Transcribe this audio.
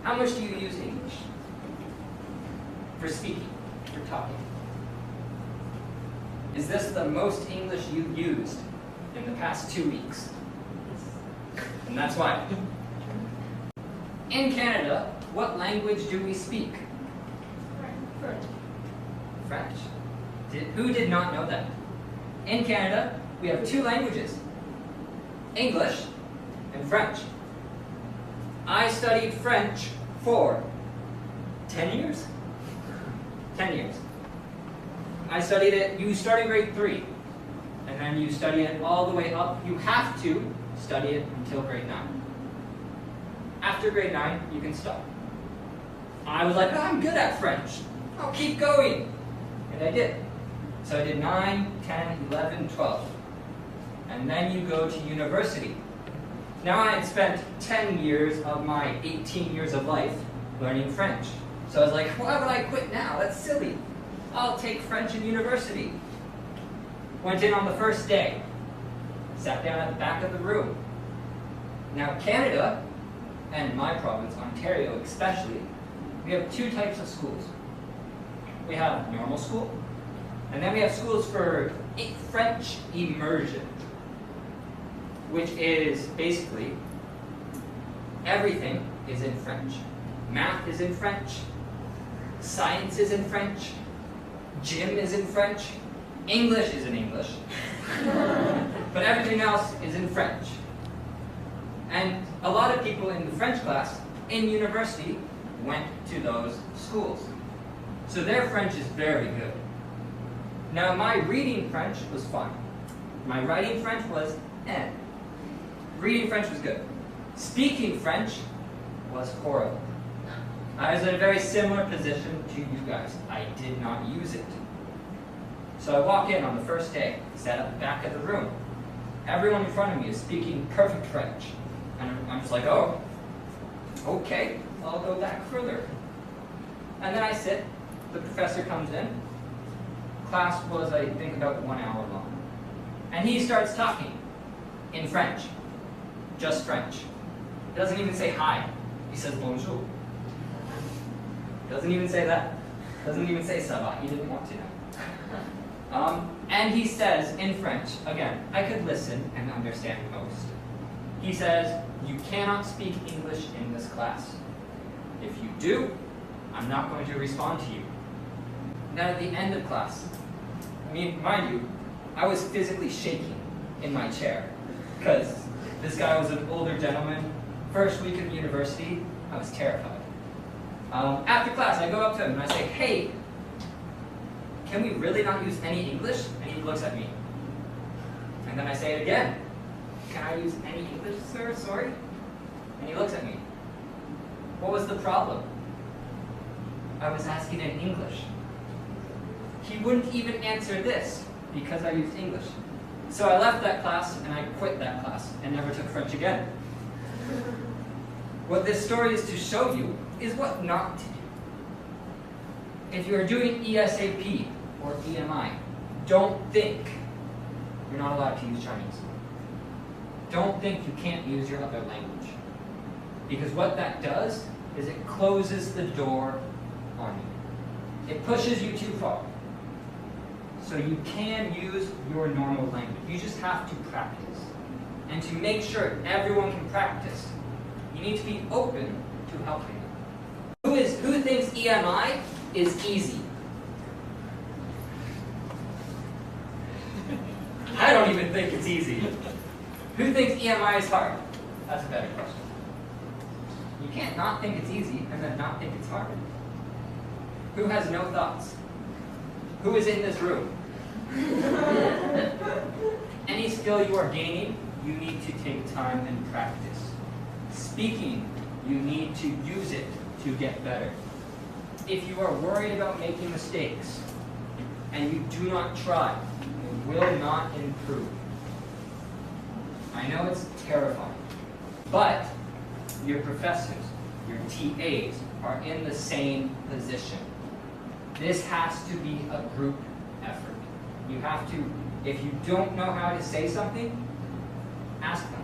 How much do you use English? For speaking, for talking. Is this the most English you've used in the past 2 weeks? And that's why. In Canada, what language do we speak? French. French. Who did not know that? In Canada, we have 2 languages, English and French. I studied French for 10 years? 10 years. I studied it, you start in grade 3, and then you study it all the way up. You have to study it until grade 9. After grade 9, you can stop. I was like, oh, I'm good at French. I'll keep going. And I did. So I did 9, 10, 11, 12. And then you go to university. Now I had spent 10 years of my 18 years of life learning French. So I was like, why would I quit now? That's silly. I'll take French in university. Went in on the first day. Sat down at the back of the room. Now Canada, and my province, Ontario especially, we have 2 types of schools. We have normal school, and then we have schools for French immersion, which is basically everything is in French. Math is in French, science is in French, gym is in French, English is in English, but everything else is in French. And a lot of people in the French class in university went to those schools. So their French is very good. Now my reading French was fine. My writing French was eh. Reading French was good. Speaking French was horrible. I was in a very similar position to you guys. I did not use it. So I walk in on the first day, sat at the back of the room. Everyone in front of me is speaking perfect French. And I'm just like, oh, okay, I'll go back further. And then I sit, the professor comes in. Class was, I think, about 1 hour long. And he starts talking in French, just French. He doesn't even say hi, he says bonjour. Doesn't even say that. Doesn't even say ça va, he didn't want to know. And he says in French, again, I could listen and understand most. He says, you cannot speak English in this class. If you do, I'm not going to respond to you. Then at the end of class, I mean, mind you, I was physically shaking in my chair because this guy was an older gentleman. First week of university, I was terrified. After class, I go up to him and I say, hey, can we really not use any English? And he looks at me. And then I say it again. Can I use any English, sir? Sorry? And he looks at me. What was the problem? I was asking in English. He wouldn't even answer this because I used English. So I left that class and I quit that class and never took French again. What this story is to show you is what not to do. If you are doing ESAP or EMI, don't think you're not allowed to use Chinese. Don't think you can't use your other language. Because what that does is it closes the door on you. It pushes you too far. So you can use your normal language. You just have to practice. And to make sure everyone can practice, you need to be open to helping them. Who thinks EMI is easy? I don't even think it's easy. Who thinks EMI is hard? That's a better question. You can't not think it's easy and then not think it's hard. Who has no thoughts? Who is in this room? Any skill you are gaining, you need to take time and practice. Speaking, you need to use it to get better. If you are worried about making mistakes and you do not try, you will not improve. I know it's terrifying, but your professors, your TAs are in the same position. This has to be a group effort. You have to, if you don't know how to say something, ask them.